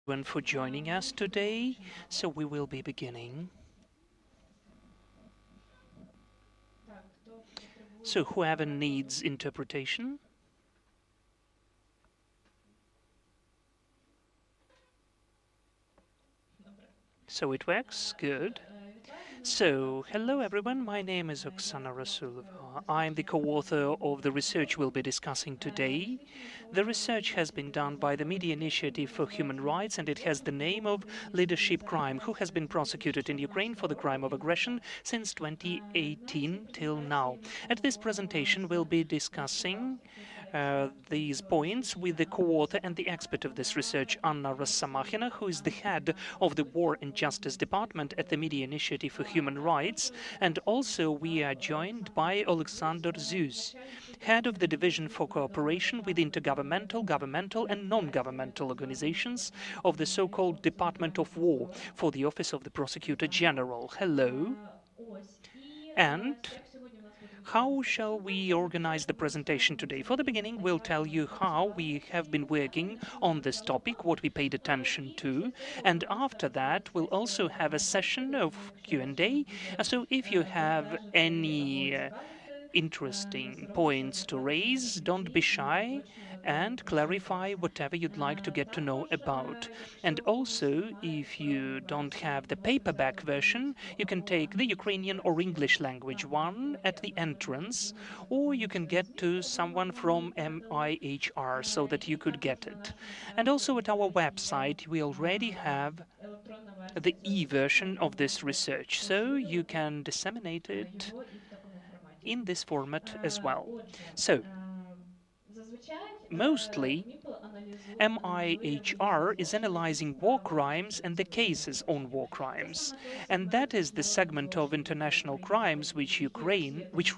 everyone for joining us today. So we will be beginning. So whoever needs interpretation. So it works? Good. So, hello everyone, my name is Oksana Rasulova. I'm the co-author of the research we'll be discussing today. The research has been done by the Media Initiative for Human Rights, and it has the name of Leadership Crime, who has been prosecuted in Ukraine for the crime of aggression since 2018 till now. At this presentation, we'll be discussing these points with the co-author and the expert of this research, Anna Rossamachina, who is the head of the War and Justice Department at the Media Initiative for Human Rights. And also we are joined by Alexander Zus, head of the Division for Cooperation with Intergovernmental, Governmental and Non-Governmental Organizations of the so-called Department of War for the Office of the Prosecutor General. Hello. And how shall we organize the presentation today? For the beginning, we'll tell you how we have been working on this topic, what we paid attention to, and after that, we'll also have a session of Q&A. So if you have any interesting points to raise, don't be shy and clarify whatever you'd like to get to know about. And also, if you don't have the paperback version, you can take the Ukrainian or English language one at the entrance, or you can get to someone from MIHR so that you could get it. And also at our website, we already have the e-version of this research, so you can disseminate it in this format as well. So, mostly, MIHR is analyzing war crimes and the cases on war crimes. And that is the segment of international crimes which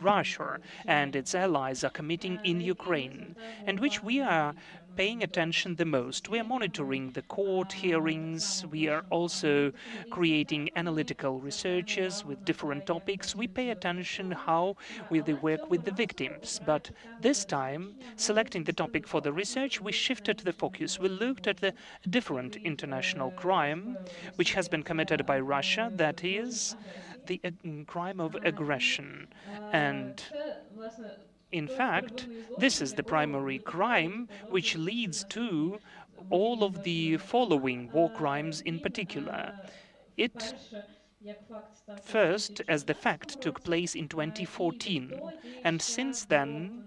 Russia and its allies are committing in Ukraine, and which we are paying attention the most. We are monitoring the court hearings. We are also creating analytical researches with different topics. We pay attention how they work with the victims. But this time, selecting the topic for the research, we shifted the focus. We looked at the different international crime which has been committed by Russia, that is, the crime of aggression. And in fact, this is the primary crime which leads to all of the following war crimes in particular. It first, as the fact, took place in 2014, and since then,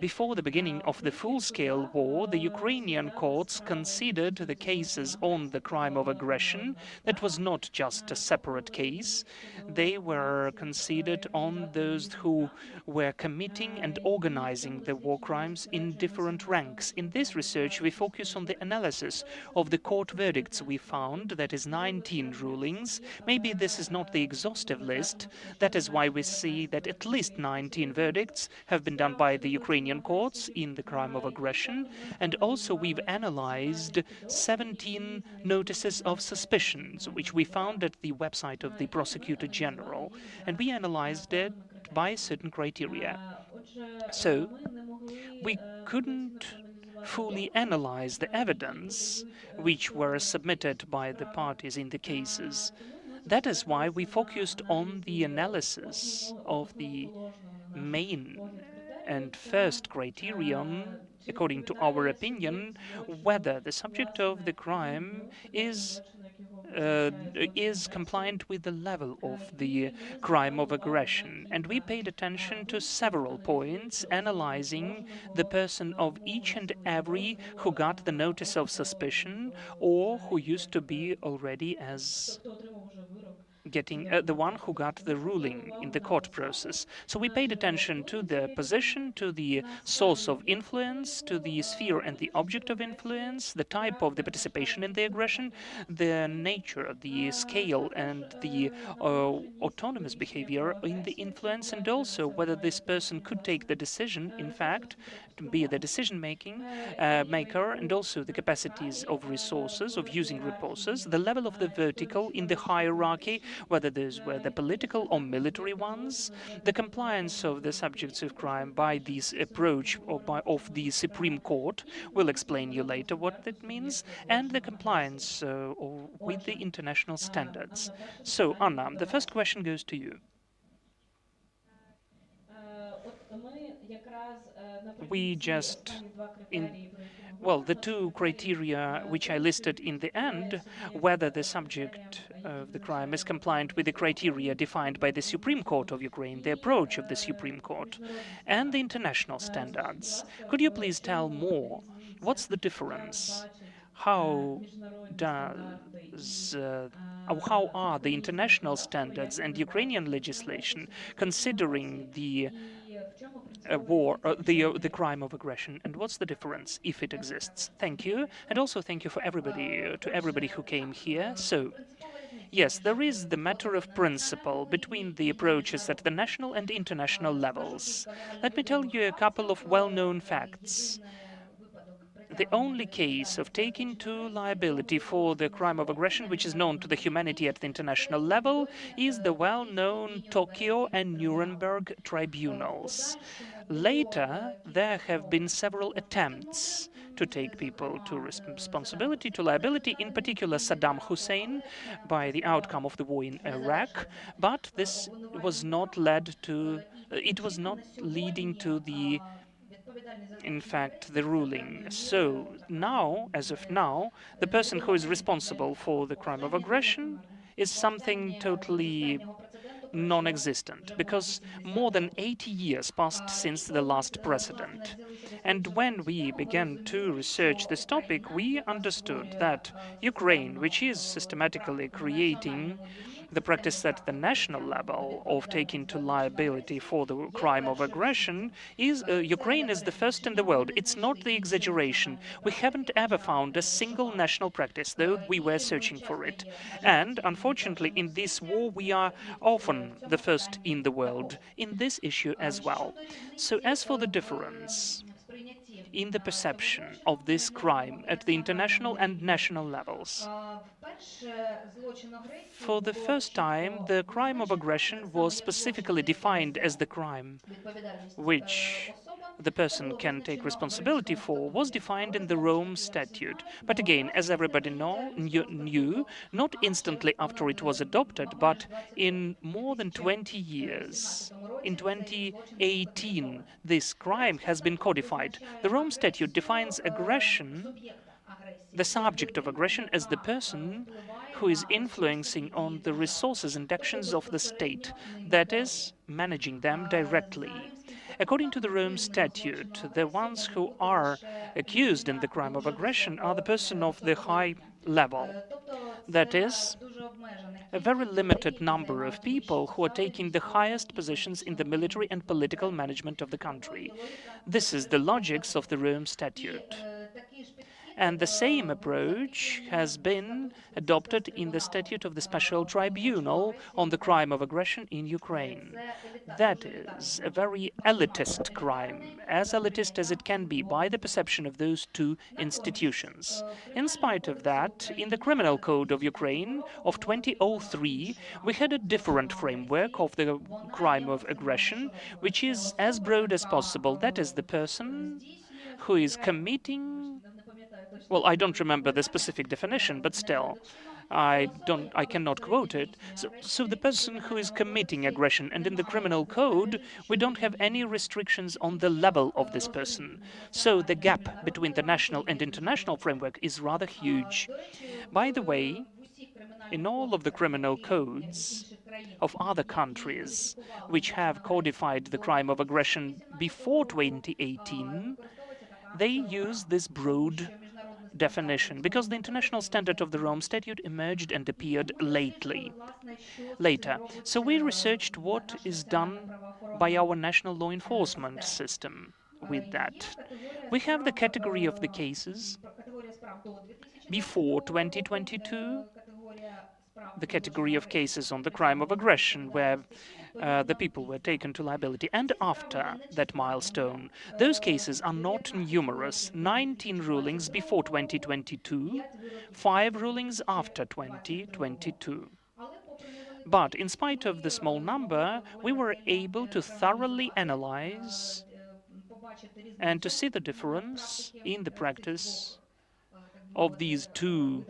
before the beginning of the full-scale war, the Ukrainian courts considered the cases on the crime of aggression. That was not just a separate case. They were considered on those who were committing and organizing the war crimes in different ranks. In this research, we focus on the analysis of the court verdicts we found, that is 19 rulings. Maybe this is not the exhaustive list. That is why we see that at least 19 verdicts have been done by the Ukrainian courts in the crime of aggression, and also we've analyzed 17 notices of suspicions, which we found at the website of the Prosecutor General, and we analyzed it by certain criteria. So, we couldn't fully analyze the evidence which were submitted by the parties in the cases. That is why we focused on the analysis of the main and first criterion, according to our opinion, whether the subject of the crime is compliant with the level of the crime of aggression. And we paid attention to several points, analyzing the person of each and every who got the notice of suspicion or who used to be already as getting the one who got the ruling in the court process. So we paid attention to the position, to the source of influence, to the sphere and the object of influence, the type of the participation in the aggression, the nature, the scale, and the autonomous behavior in the influence, and also whether this person could take the decision, in fact, to be the decision-making maker, and also the capacities of resources, of using resources, the level of the vertical in the hierarchy, whether those were the political or military ones. The compliance of the subjects of crime by this approach of the Supreme Court will explain you later what that means, and the compliance with the international standards. So, Anna, the first question goes to you. We just in Well, the two criteria which I listed in the end, whether the subject of the crime is compliant with the criteria defined by the Supreme Court of Ukraine, the approach of the Supreme Court, and the international standards. Could you please tell more? What's the difference? How does how are the international standards and Ukrainian legislation considering the the crime of aggression, and what's the difference if it exists? Thank you, and also thank you for everybody to everybody who came here. So, yes, there is the matter of principle between the approaches at the national and international levels. Let me tell you a couple of well-known facts. The only case of taking to liability for the crime of aggression which is known to the humanity at the international level is the well-known Tokyo and Nuremberg tribunals. Later, there have been several attempts to take people to responsibility, to liability, in particular Saddam Hussein, by the outcome of the war in Iraq, but this was not led to, it was not leading to the in fact, the ruling. So now, as of now, the person who is responsible for the crime of aggression is something totally non-existent, because more than 80 years passed since the last precedent. And when we began to research this topic, we understood that Ukraine, which is systematically creating the practice at the national level of taking to liability for the crime of aggression, is Ukraine is the first in the world. It's not the exaggeration. We haven't ever found a single national practice, though we were searching for it. And unfortunately, in this war, we are often the first in the world in this issue as well. So, as for the difference in the perception of this crime at the international and national levels, for the first time, the crime of aggression was specifically defined as the crime which the person can take responsibility for was defined in the Rome Statute. But again, as everybody knew, not instantly after it was adopted, but in more than 20 years. In 2018, this crime has been codified. The Rome Statute defines aggression, the subject of aggression, as the person who is influencing on the resources and actions of the state, that is, managing them directly. According to the Rome Statute, the ones who are accused in the crime of aggression are the person of the high level. That is, a very limited number of people who are taking the highest positions in the military and political management of the country. This is the logics of the Rome Statute. And the same approach has been adopted in the statute of the Special Tribunal on the crime of aggression in Ukraine. That is a very elitist crime, as elitist as it can be by the perception of those two institutions. In spite of that, in the Criminal Code of Ukraine of 2003, we had a different framework of the crime of aggression, which is as broad as possible. That is, the person who is committing, well, I don't remember the specific definition, but still, I cannot quote it. So the person who is committing aggression, and in the criminal code, we don't have any restrictions on the level of this person. So the gap between the national and international framework is rather huge. By the way, in all of the criminal codes of other countries which have codified the crime of aggression before 2018, they use this broad definition because the international standard of the Rome Statute emerged and appeared later. So we researched what is done by our national law enforcement system with that. We have the category of the cases before 2022, the category of cases on the crime of aggression, where the people were taken to liability, and after that milestone. Those cases are not numerous. 19 rulings before 2022, 5 rulings after 2022. But in spite of the small number, we were able to thoroughly analyze and to see the difference in the practice of these two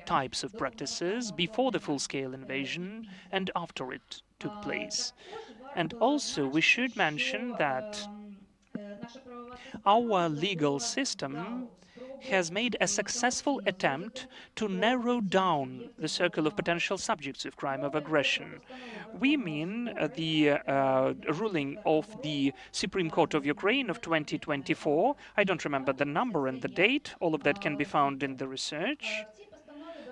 types of practices before the full-scale invasion and after it took place. And also, we should mention that our legal system has made a successful attempt to narrow down the circle of potential subjects of crime of aggression. We mean the ruling of the Supreme Court of Ukraine of 2024. I don't remember the number and the date. All of that can be found in the research.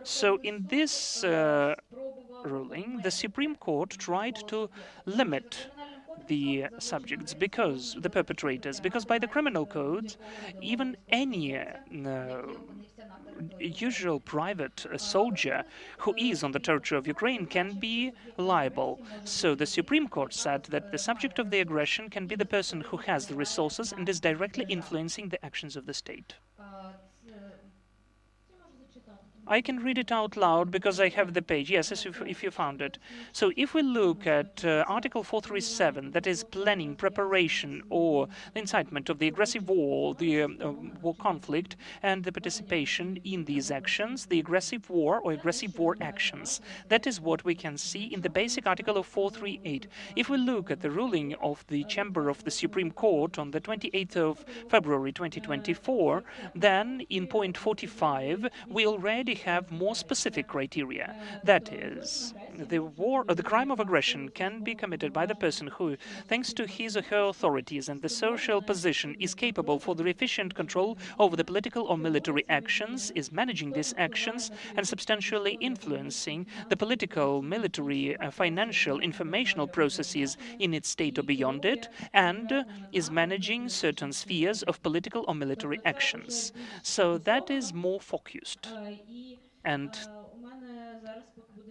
So in this ruling, the Supreme Court tried to limit the subjects, because the perpetrators, because by the criminal codes, even any usual private soldier who is on the territory of Ukraine can be liable. So the Supreme Court said that the subject of the aggression can be the person who has the resources and is directly influencing the actions of the state. I can read it out loud because I have the page. Yes, if you found it. So if we look at Article 437, that is planning, preparation, or the incitement of the aggressive war, the war conflict, and the participation in these actions, the aggressive war or aggressive war actions. That is what we can see in the basic article of 438. If we look at the ruling of the Chamber of the Supreme Court on the 28th of February 2024, then in point 45, we already have more specific criteria. That is, the crime of aggression can be committed by the person who, thanks to his or her authorities and the social position, is capable for the efficient control over the political or military actions, is managing these actions, and substantially influencing the political, military, financial, informational processes in its state or beyond it, and is managing certain spheres of political or military actions. So that is more focused. And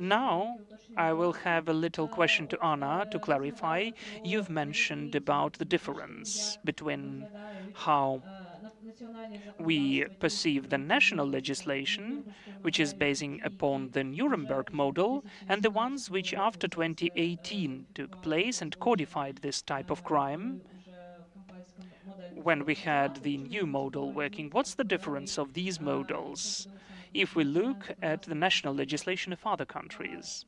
now I will have a little question to Anna to clarify. You've mentioned about the difference between how we perceive the national legislation, which is basing upon the Nuremberg model, and the ones which after 2018 took place and codified this type of crime when we had the new model working. What's the difference of these models if we look at the national legislation of other countries?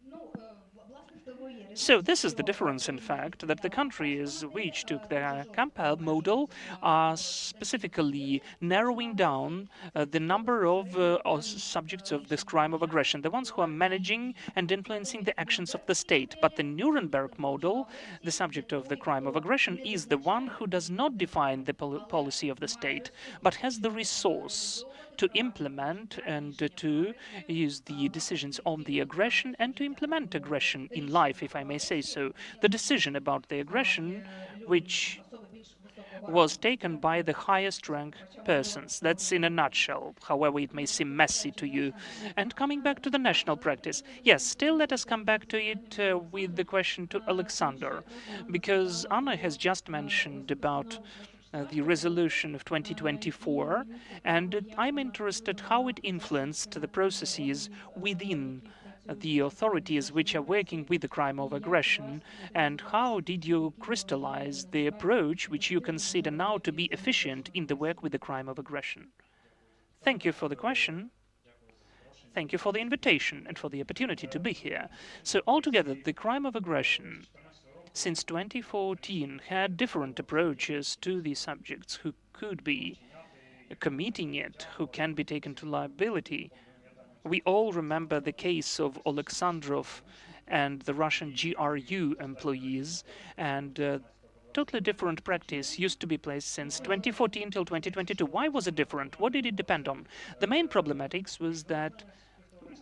So this is the difference, in fact, that the countries which took the compiled model are specifically narrowing down the number of subjects of this crime of aggression, the ones who are managing and influencing the actions of the state. But the Nuremberg model, the subject of the crime of aggression, is the one who does not define the policy of the state, but has the resource to implement and to use the decisions on the aggression and to implement aggression in life, if I may say so. The decision about the aggression, which was taken by the highest rank persons. That's in a nutshell, however it may seem messy to you. And coming back to the national practice, yes, still let us come back to it with the question to Alexander, because Anna has just mentioned about the resolution of 2024, and I'm interested how it influenced the processes within the authorities which are working with the crime of aggression, and how did you crystallize the approach which you consider now to be efficient in the work with the crime of aggression? Thank you for the question. Thank you for the invitation and for the opportunity to be here. So altogether, the crime of aggression since 2014 had different approaches to the subjects who could be committing it, who can be taken to liability. We all remember the case of Alexandrov and the Russian GRU employees, and totally different practice used to be placed since 2014 till 2022. Why was it different? What did it depend on? The main problematics was that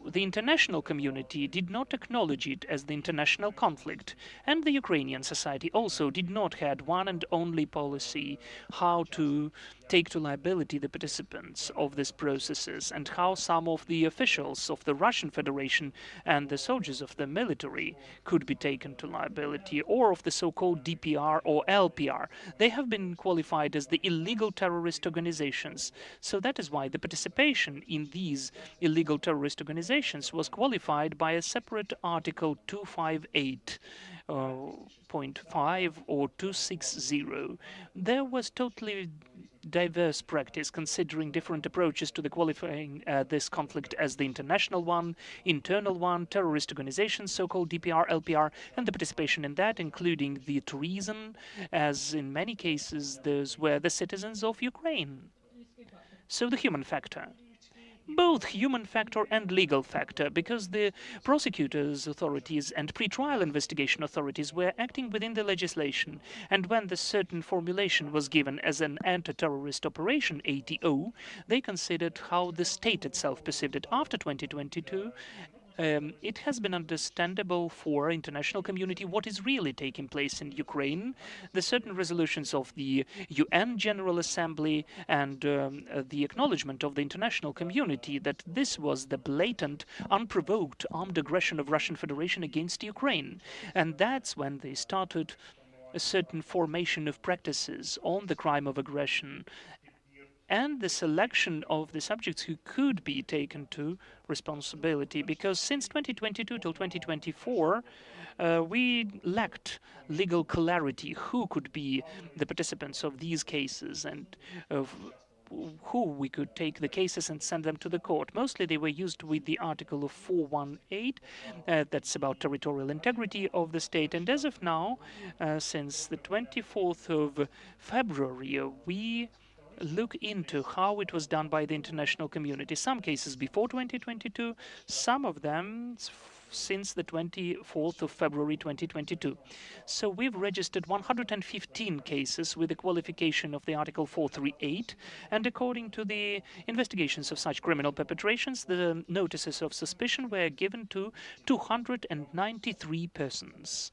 the international community did not acknowledge it as the international conflict, and the Ukrainian society also did not have one and only policy how to take to liability the participants of these processes, and how some of the officials of the Russian Federation and the soldiers of the military could be taken to liability, or of the so-called DPR or LPR. They have been qualified as the illegal terrorist organizations. So that is why the participation in these illegal terrorist organizations was qualified by a separate Article 258. Point 5 or 260. There was totally diverse practice considering different approaches to the qualifying this conflict as the international one, internal one, terrorist organizations, so-called DPR, LPR, and the participation in that, including the treason, as in many cases those were the citizens of Ukraine. So the human factor. Both human factor and legal factor, because the prosecutors' authorities and pre-trial investigation authorities were acting within the legislation, and when the certain formulation was given as an anti-terrorist operation, ATO, they considered how the state itself perceived it after 2022. It has been understandable for international community what is really taking place in Ukraine. The certain resolutions of the UN General Assembly and the acknowledgement of the international community that this was the blatant, unprovoked armed aggression of Russian Federation against Ukraine. And that's when they started a certain formation of practices on the crime of aggression and the selection of the subjects who could be taken to responsibility. Because since 2022 till 2024, we lacked legal clarity who could be the participants of these cases and of who we could take the cases and send them to the court. Mostly they were used with the article of 418, that's about territorial integrity of the state. And as of now, since the 24th of February, we look into how it was done by the international community. Some cases before 2022, some of them since the 24th of February 2022. So we've registered 115 cases with the qualification of the Article 438, and according to the investigations of such criminal perpetrations, the notices of suspicion were given to 293 persons.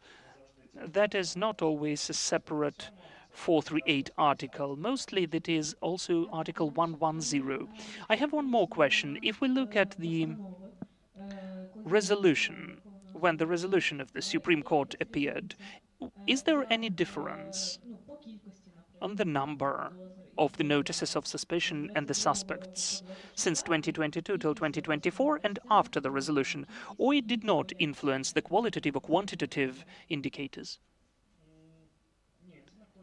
That is not always a separate 438 article. Mostly that is also Article 110. I have one more question. If we look at the resolution, when the resolution of the Supreme Court appeared, is there any difference on the number of the notices of suspicion and the suspects since 2022 till 2024 and after the resolution, or it did not influence the qualitative or quantitative indicators?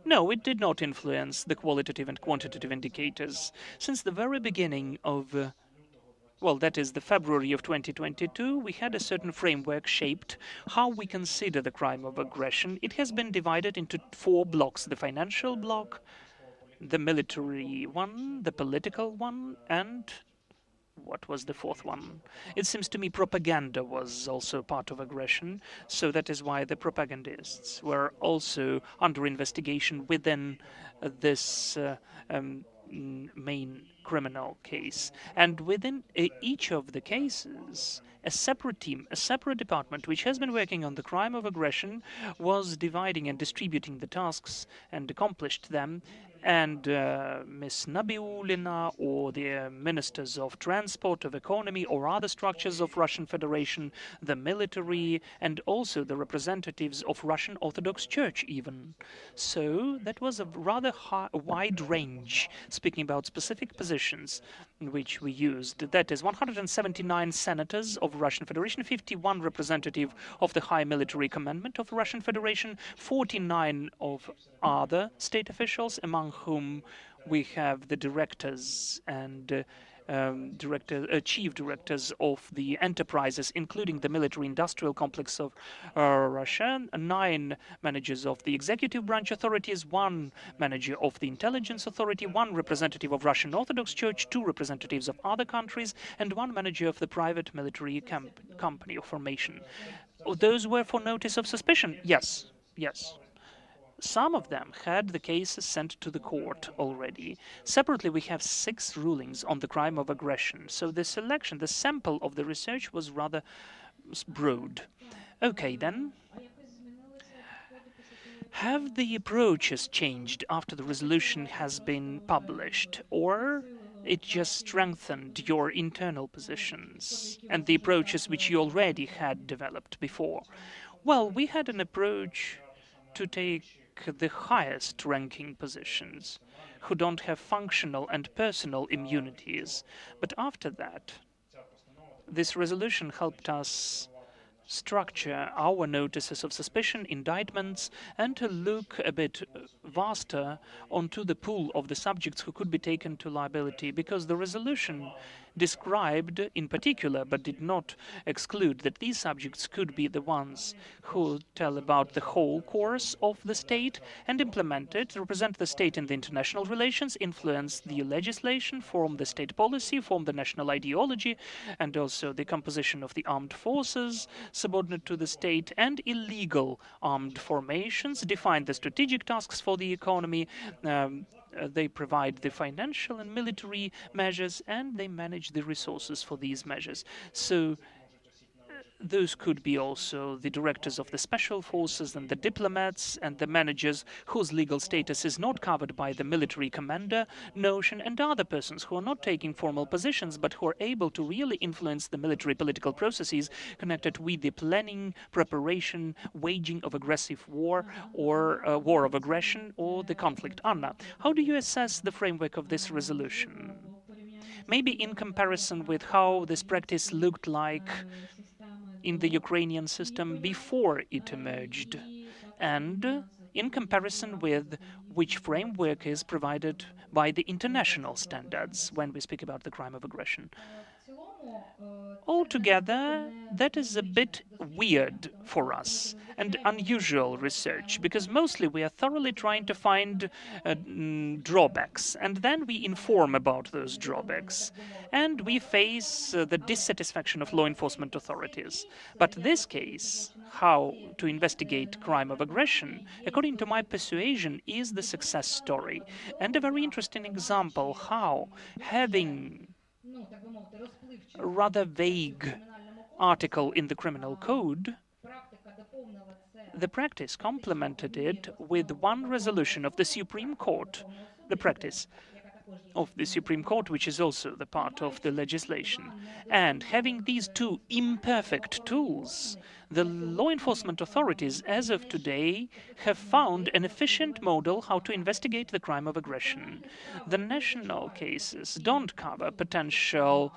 No, it did not influence the qualitative and quantitative indicators. Since the very beginning of well, that is the February of 2022, we had a certain framework shaped how we consider the crime of aggression. It has been divided into 4 blocks: the financial block, the military one, the political one, and what was the 4th one? It seems to me propaganda was also part of aggression, so that is why the propagandists were also under investigation within this main criminal case. And within each of the cases, a separate team, a separate department, which has been working on the crime of aggression, was dividing and distributing the tasks and accomplished them. And Ms. Nabiulina or the ministers of transport, of economy, or other structures of Russian Federation, the military, and also the representatives of Russian Orthodox Church even. So that was a rather wide range, speaking about specific positions which we used. That is 179 senators of Russian Federation, 51 representative of the High Military Commandment of Russian Federation, 49 of other state officials, among whom we have the directors and chief directors of the enterprises, including the military-industrial complex of Russia, 9 managers of the executive branch authorities, 1 manager of the intelligence authority, 1 representative of Russian Orthodox Church, 2 representatives of other countries, and 1 manager of the private military company or formation. Those were for notice of suspicion? Yes. Yes. Some of them had the cases sent to the court already. Separately, we have 6 rulings on the crime of aggression. So the selection, the sample of the research was rather broad. Okay, then. Have the approaches changed after the resolution has been published, or it just strengthened your internal positions and the approaches which you already had developed before? Well, we had an approach to take the highest ranking positions who don't have functional and personal immunities. But after that, this resolution helped us structure our notices of suspicion, indictments, and to look a bit vaster onto the pool of the subjects who could be taken to liability, because the resolution described in particular, but did not exclude, that these subjects could be the ones who tell about the whole course of the state and implement it, represent the state in the international relations, influence the legislation, form the state policy, form the national ideology, and also the composition of the armed forces subordinate to the state, and illegal armed formations, define the strategic tasks for the economy. They provide the financial and military measures, and they manage the resources for these measures. So those could be also the directors of the special forces and the diplomats and the managers whose legal status is not covered by the military commander notion, and other persons who are not taking formal positions but who are able to really influence the military political processes connected with the planning, preparation, waging of aggressive war or war of aggression or the conflict. Anna, how do you assess the framework of this resolution? Maybe in comparison with how this practice looked like in the Ukrainian system before it emerged, and in comparison with which framework is provided by the international standards when we speak about the crime of aggression. Altogether, that is a bit weird for us and unusual research, because mostly we are thoroughly trying to find drawbacks, and then we inform about those drawbacks, and we face the dissatisfaction of law enforcement authorities. But this case, how to investigate crime of aggression, according to my persuasion, is the success story, and a very interesting example how having a rather vague article in the criminal code, the practice complemented it with one resolution of the Supreme Court, the practice of the Supreme Court, which is also the part of the legislation. And having these two imperfect tools, the law enforcement authorities, as of today, have found an efficient model how to investigate the crime of aggression. The national cases don't cover potential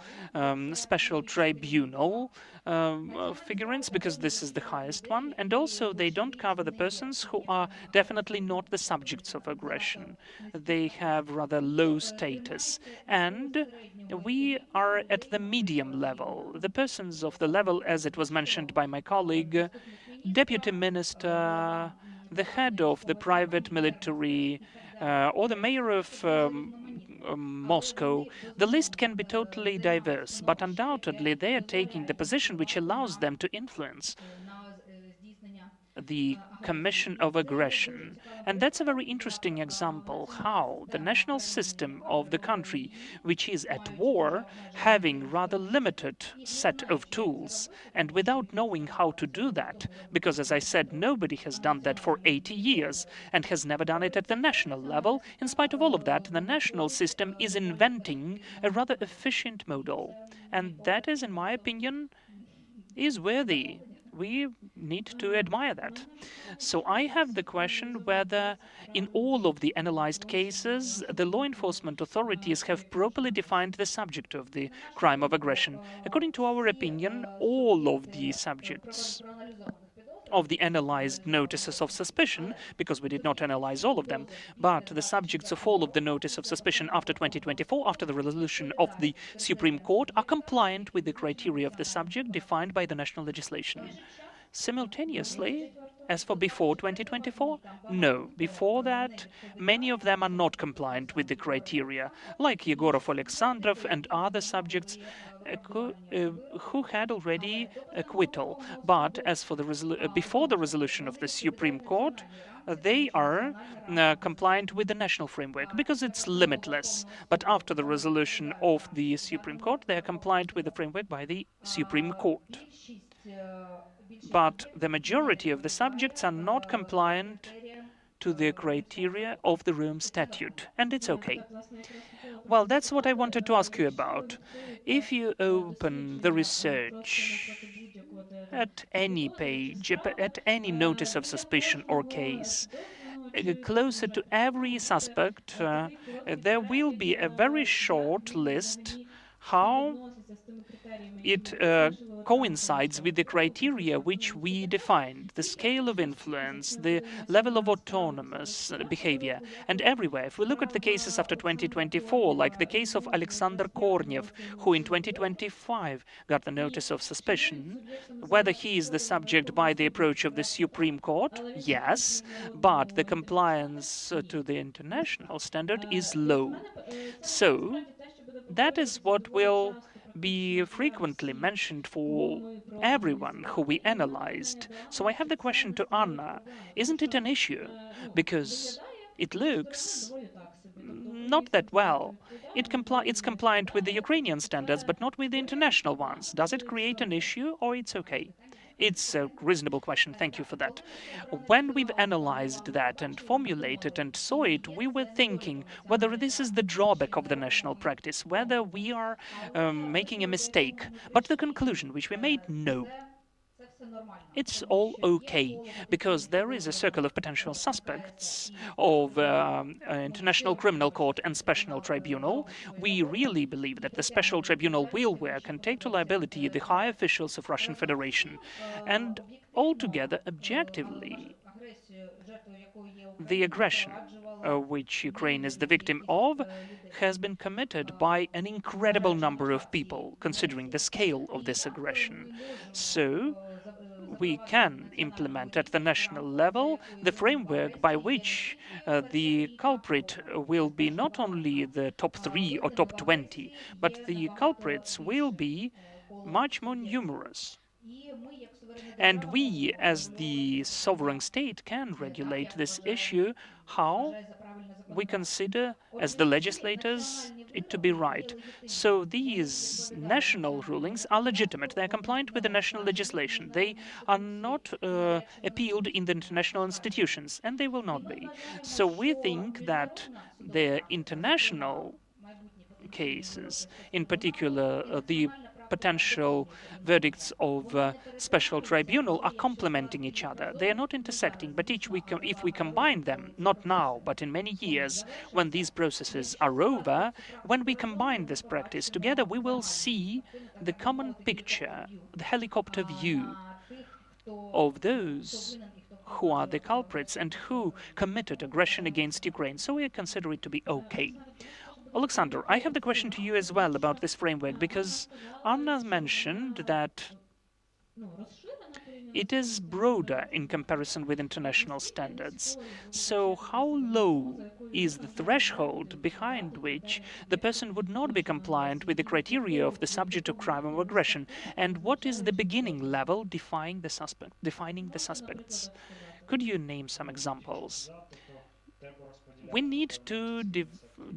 special tribunal figurants, because this is the highest one, and also they don't cover the persons who are definitely not the subjects of aggression. They have rather low status, and we are at the medium level. The persons of the level, as it was mentioned by my colleague, deputy minister, the head of the private military, or the mayor of Moscow. The list can be totally diverse, but undoubtedly they are taking the position which allows them to influence the commission of aggression. And that's a very interesting example how the national system of the country, which is at war, having rather limited set of tools, and without knowing how to do that, because as I said, nobody has done that for 80 years and has never done it at the national level. In spite of all of that, the national system is inventing a rather efficient model. And that is, in my opinion, is worthy. We need to admire that. So I have the question whether in all of the analyzed cases, the law enforcement authorities have properly defined the subject of the crime of aggression. According to our opinion, all of the subjects of the analyzed notices of suspicion, because we did not analyze all of them, but the subjects of all of the notice of suspicion after 2024, after the resolution of the Supreme Court, are compliant with the criteria of the subject defined by the national legislation. Simultaneously, as for before 2024, no. Before that, many of them are not compliant with the criteria, like Yegorov Alexandrov and other subjects who had already acquittal. But as for the before the resolution of the Supreme Court, they are compliant with the national framework because it's limitless. But after the resolution of the Supreme Court, they are compliant with the framework by the Supreme Court. But the majority of the subjects are not compliant to the criteria of the Rome Statute, and it's okay. Well, that's what I wanted to ask you about. If you open the research at any page, at any notice of suspicion or case, closer to every suspect, there will be a very short list how it coincides with the criteria which we defined, the scale of influence, the level of autonomous behavior. And everywhere, if we look at the cases after 2024, like the case of Alexander Kornev, who in 2025 got the notice of suspicion, whether he is the subject by the approach of the Supreme Court, yes, but the compliance to the international standard is low. So that is what will be frequently mentioned for everyone who we analyzed. So I have the question to Anna. Isn't it an issue? Because it looks not that well. It's compliant with the Ukrainian standards, but not with the international ones. Does it create an issue, or it's okay? It's a reasonable question. Thank you for that. When we've analyzed that and formulated and saw it, we were thinking whether this is the drawback of the national practice, whether we are making a mistake. But the conclusion which we made, no. It's all okay, because there is a circle of potential suspects of International Criminal Court and Special Tribunal. We really believe that the Special Tribunal will work and take to liability the high officials of Russian Federation. And altogether, objectively, the aggression which Ukraine is the victim of has been committed by an incredible number of people, considering the scale of this aggression. So we can implement at the national level the framework by which the culprit will be not only the top 3 or top 20, but the culprits will be much more numerous. And we, as the sovereign state, can regulate this issue how we consider, as the legislators, it to be right. So these national rulings are legitimate. They are compliant with the national legislation. They are not appealed in the international institutions, and they will not be. So we think that the international cases, in particular the potential verdicts of special tribunal, are complementing each other. They are not intersecting, but if we combine them, not now, but in many years, when these processes are over, when we combine this practice together, we will see the common picture, the helicopter view of those who are the culprits and who committed aggression against Ukraine. So we consider it to be okay. Alexander, I have the question to you as well about this framework, because Anna mentioned that it is broader in comparison with international standards. So how low is the threshold behind which the person would not be compliant with the criteria of the subject of crime of aggression? And what is the beginning level defining the suspects? Could you name some examples? We need to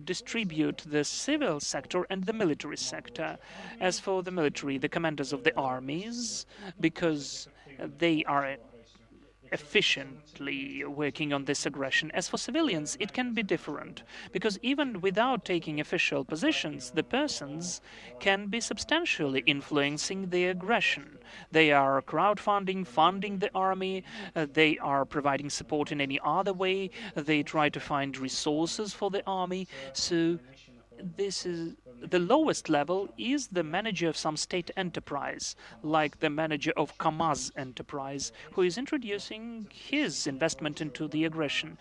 distribute the civil sector and the military sector. As for the military, the commanders of the armies, because they are efficiently working on this aggression. As for civilians, it can be different, because even without taking official positions, the persons can be substantially influencing the aggression. They are crowdfunding, funding the army, they are providing support in any other way, they try to find resources for the army. So this is the lowest level is the manager of some state enterprise, like the manager of Kamaz enterprise, who is introducing his investment into the aggression,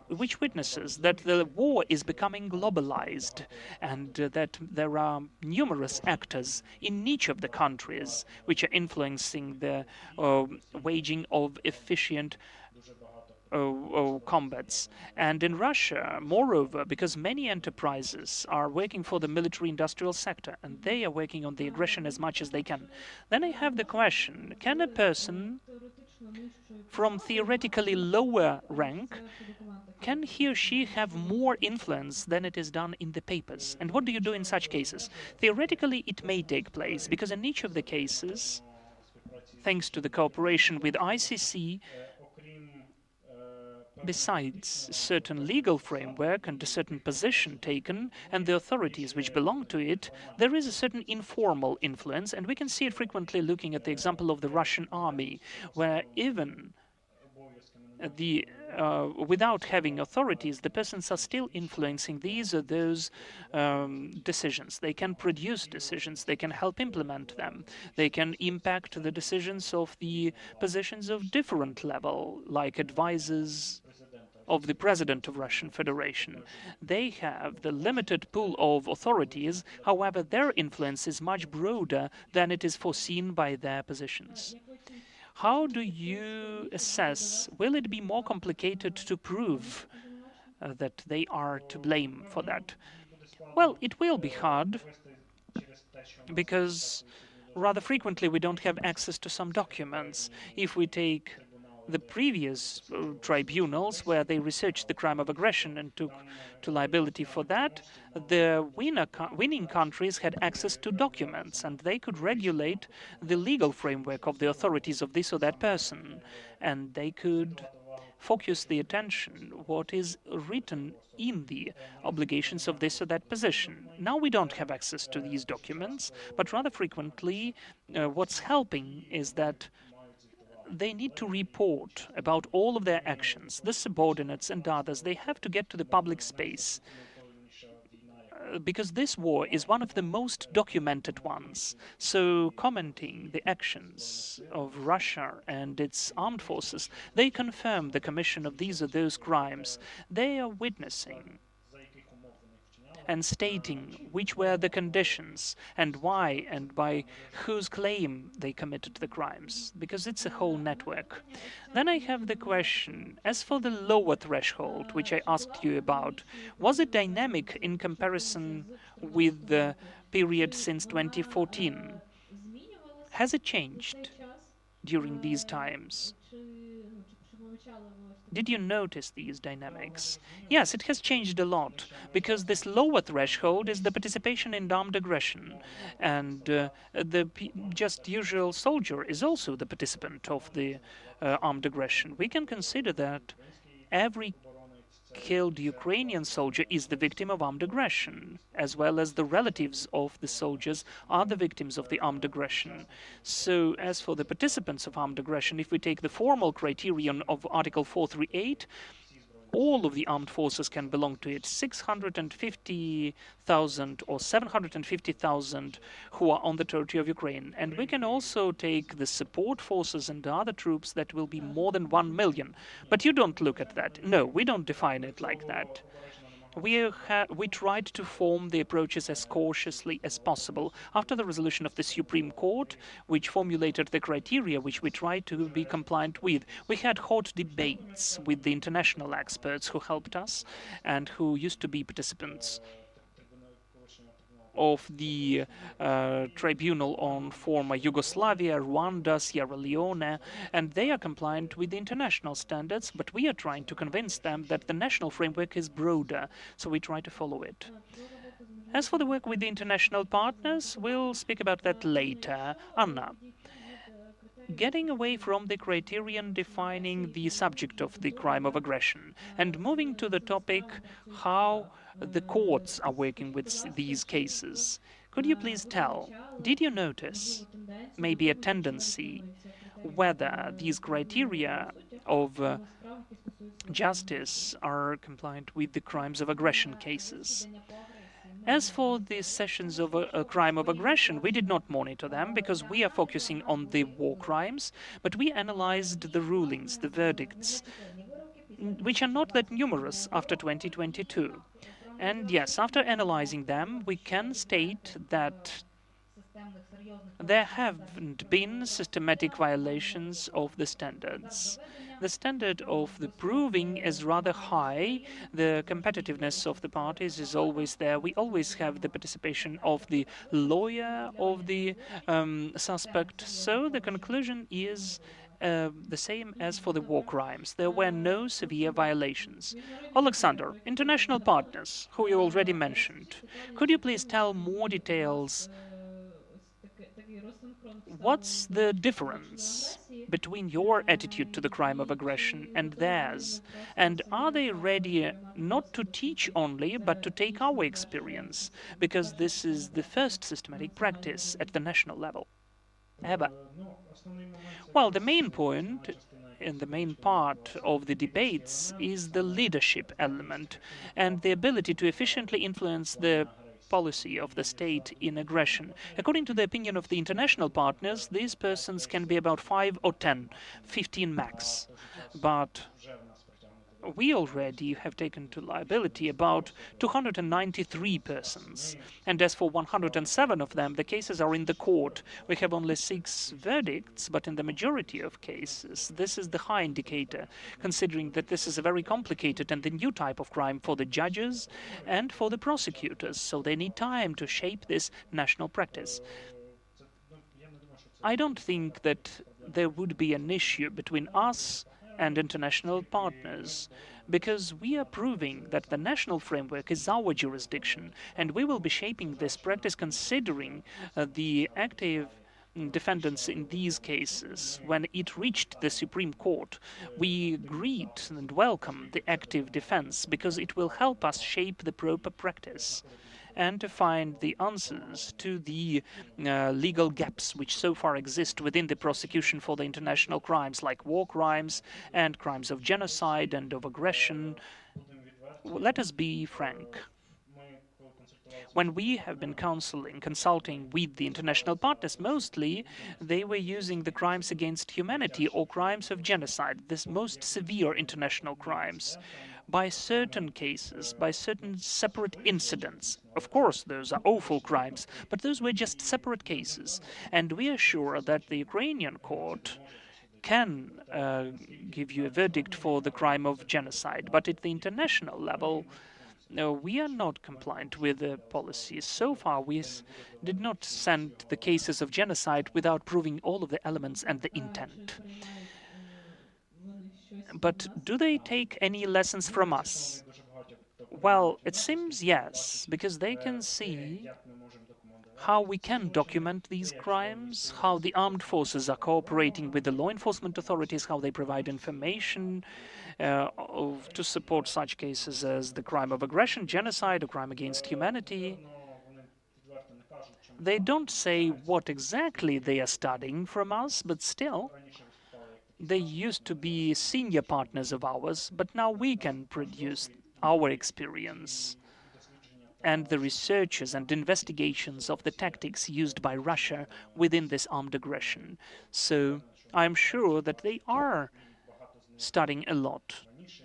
which witnesses that the war is becoming globalized and that there are numerous actors in each of the countries which are influencing the waging of efficient combats. And in Russia, moreover, because many enterprises are working for the military-industrial sector, and they are working on the aggression as much as they can, then I have the question, can a person from theoretically lower rank, can he or she have more influence than it is done in the papers? And what do you do in such cases? Theoretically, it may take place, because in each of the cases, thanks to the cooperation with ICC, besides certain legal framework and a certain position taken and the authorities which belong to it, there is a certain informal influence, and we can see it frequently looking at the example of the Russian army, where even without having authorities, the persons are still influencing these or those decisions. They can produce decisions, they can help implement them, they can impact the decisions of the positions of different level, like advisors of the president of Russian Federation. They have the limited pool of authorities, however, their influence is much broader than it is foreseen by their positions. How do you assess, will it be more complicated to prove that they are to blame for that? Well, it will be hard because rather frequently we don't have access to some documents. If we take the previous tribunals where they researched the crime of aggression and took to liability for that, the winning countries had access to documents and they could regulate the legal framework of the authorities of this or that person, and they could focus the attention what is written in the obligations of this or that position. Now we don't have access to these documents, but rather frequently what's helping is that they need to report about all of their actions, the subordinates and others. They have to get to the public space because this war is one of the most documented ones. So commenting the actions of Russia and its armed forces, they confirm the commission of these or those crimes. They are witnessing and stating which were the conditions and why and by whose claim they committed the crimes, because it's a whole network. Then I have the question, as for the lower threshold, which I asked you about, was it dynamic in comparison with the period since 2014? Has it changed during these times? Did you notice these dynamics? Yes, it has changed a lot, because this lower threshold is the participation in armed aggression, and the just usual soldier is also the participant of the armed aggression. We can consider that every killed Ukrainian soldier is the victim of armed aggression, as well as the relatives of the soldiers are the victims of the armed aggression. So, as for the participants of armed aggression, if we take the formal criterion of Article 438, all of the armed forces can belong to it. 650,000 or 750,000 who are on the territory of Ukraine. And we can also take the support forces and other troops that will be more than 1 million. But you don't look at that. No, we don't define it like that. We tried to form the approaches as cautiously as possible. After the resolution of the Supreme Court, which formulated the criteria which we tried to be compliant with, we had hot debates with the international experts who helped us and who used to be participants of the Tribunal on former Yugoslavia, Rwanda, Sierra Leone, and they are compliant with the international standards, but we are trying to convince them that the national framework is broader, so we try to follow it. As for the work with the international partners, we'll speak about that later. Anna, getting away from the criterion defining the subject of the crime of aggression and moving to the topic how the courts are working with these cases. Could you please tell, did you notice maybe a tendency whether these criteria of justice are compliant with the crimes of aggression cases? As for the sessions of a crime of aggression, we did not monitor them because we are focusing on the war crimes, but we analyzed the rulings, the verdicts, which are not that numerous after 2022. And yes, after analyzing them, we can state that there haven't been systematic violations of the standards. The standard of the proving is rather high. The competitiveness of the parties is always there. We always have the participation of the lawyer of the suspect. So the conclusion is the same as for the war crimes. There were no severe violations. Alexander, international partners, who you already mentioned, could you please tell more details What's the difference between your attitude to the crime of aggression and theirs? And are they ready not to teach only, but to take our experience? Because this is the first systematic practice at the national level ever. Well, the main point and the main part of the debates is the leadership element and the ability to efficiently influence the policy of the state in aggression. According to the opinion of the international partners, these persons can be about 5 or 10, 15 max. But we already have taken to liability about 293 persons. And as for 107 of them, the cases are in the court. We have only 6 verdicts, but in the majority of cases, this is the high indicator, considering that this is a very complicated and a new type of crime for the judges and for the prosecutors, so they need time to shape this national practice. I don't think that there would be an issue between us and international partners, because we are proving that the national framework is our jurisdiction, and we will be shaping this practice considering the active defendants in these cases. When it reached the Supreme Court, we greet and welcome the active defense because it will help us shape the proper practice and to find the answers to the legal gaps which so far exist within the prosecution for the international crimes like war crimes and crimes of genocide and of aggression. Let us be frank. When we have been consulting with the international partners, mostly they were using the crimes against humanity or crimes of genocide, the most severe international crimes, by certain cases, by certain separate incidents. Of course, those are awful crimes, but those were just separate cases. And we are sure that the Ukrainian court can give you a verdict for the crime of genocide, but at the international level, no, we are not compliant with the policies. So far, we did not send the cases of genocide without proving all of the elements and the intent. But do they take any lessons from us? Well, it seems yes, because they can see how we can document these crimes, how the armed forces are cooperating with the law enforcement authorities, how they provide information to support such cases as the crime of aggression, genocide, or crime against humanity. They don't say what exactly they are studying from us, but still, they used to be senior partners of ours, but now we can produce our experience and the researches and investigations of the tactics used by Russia within this armed aggression. So I'm sure that they are studying a lot,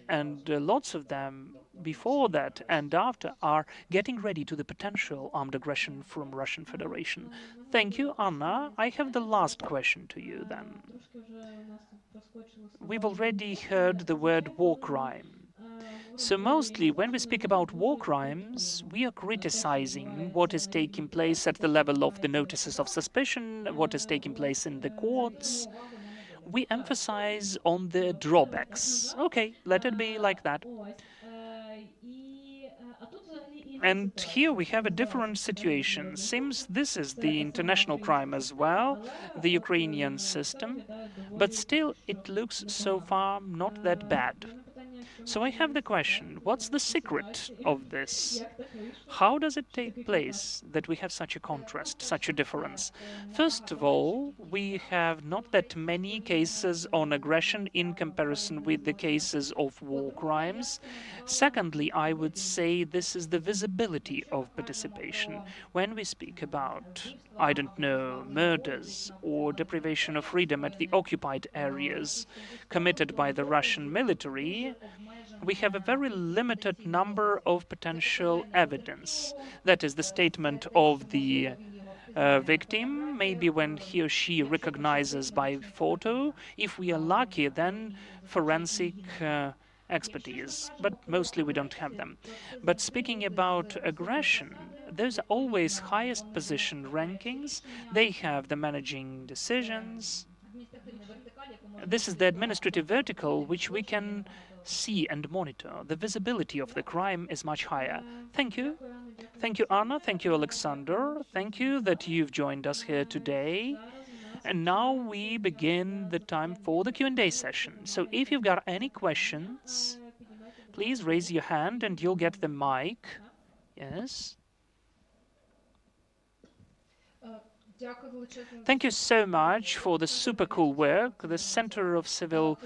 and lots of them before that and after are getting ready to the potential armed aggression from Russian Federation. Thank you, Anna. I have the last question to you then. We've already heard the word war crime. So mostly when we speak about war crimes, we are criticizing what is taking place at the level of the notices of suspicion, what is taking place in the courts. We emphasize on the drawbacks. Okay, let it be like that. And here we have a different situation. Seems this is the international crime as well, the Ukrainian system, but still it looks so far not that bad. So I have the question, what's the secret of this? How does it take place that we have such a contrast, such a difference? First of all, we have not that many cases on aggression in comparison with the cases of war crimes. Secondly, I would say this is the visibility of participation. When we speak about, I don't know, murders or deprivation of freedom at the occupied areas committed by the Russian military, we have a very limited number of potential evidence. That is the statement of the victim, maybe when he or she recognizes by photo. If we are lucky, then forensic expertise, but mostly we don't have them. But speaking about aggression, there's always highest position rankings. They have the managing decisions. This is the administrative vertical which we can see and monitor. The visibility of the crime is much higher. Thank you. Thank you, Anna. Thank you, Alexander. Thank you that you've joined us here today. And now we begin the time for the Q&A session. So if you've got any questions, please raise your hand and you'll get the mic. Yes. Thank you so much for the super cool work, the Center of Civil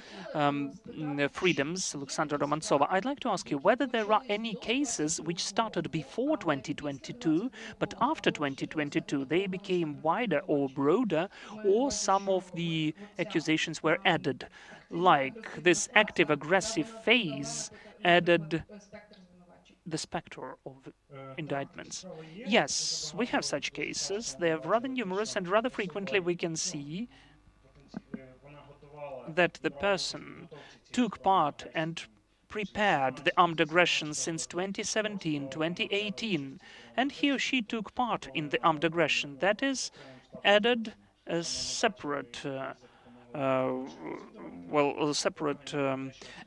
Freedoms, Alexandra Romantsova. I'd like to ask you whether there are any cases which started before 2022, but after 2022 they became wider or broader, or some of the accusations were added, like this active aggressive phase added the specter of indictments. Yes, we have such cases. They are rather numerous, and rather frequently we can see that the person took part and prepared the armed aggression since 2017, 2018, and he or she took part in the armed aggression. That is added as separate separate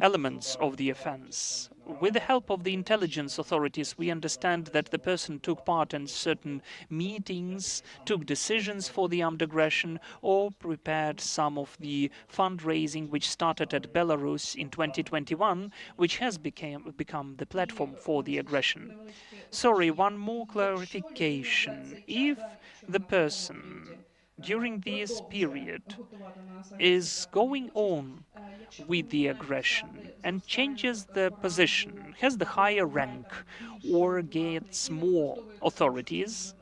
elements of the offense. With the help of the intelligence authorities, we understand that the person took part in certain meetings, took decisions for the armed aggression, or prepared some of the fundraising which started at Belarus in 2021, which has become the platform for the aggression. Sorry, one more clarification. If the person during this period is going on with the aggression and changes the position, has the higher rank, or gets more authorities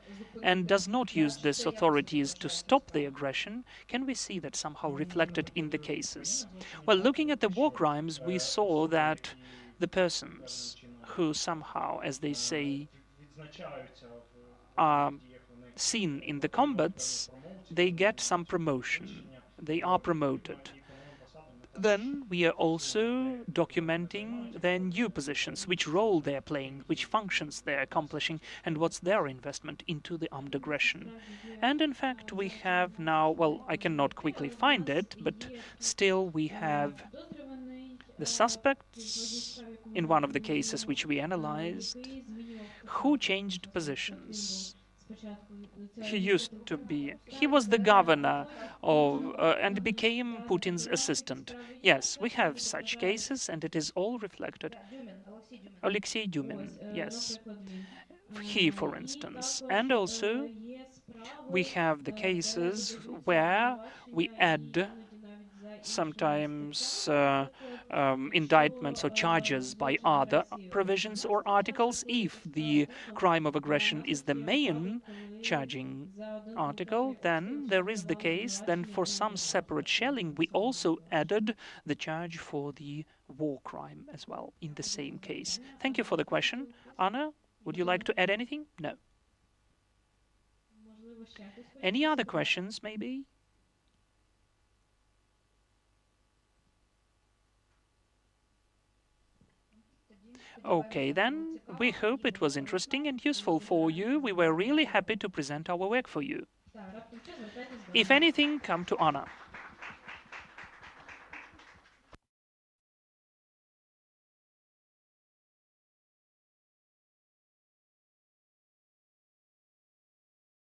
and does not use these authorities to stop the aggression, can we see that somehow reflected in the cases? Well, looking at the war crimes, we saw that the persons who somehow, as they say, are seen in the combats, they get some promotion. They are promoted. Then we are also documenting their new positions, which role they're playing, which functions they're accomplishing, and what's their investment into the armed aggression. And in fact, we have now, well, I cannot quickly find it, but still we have the suspects in one of the cases which we analyzed who changed positions. He was the governor of, and became Putin's assistant. Yes, we have such cases, and it is all reflected. Alexei Dumin, yes, he, for instance. And also, we have the cases where we add sometimes indictments or charges by other provisions or articles. If the crime of aggression is the main charging article, then there is the case. Then for some separate shelling, we also added the charge for the war crime as well in the same case. Thank you for the question. Anna, would you like to add anything? No. Any other questions, maybe? Okay, then, we hope it was interesting and useful for you. We were really happy to present our work for you. If anything, come to Anna.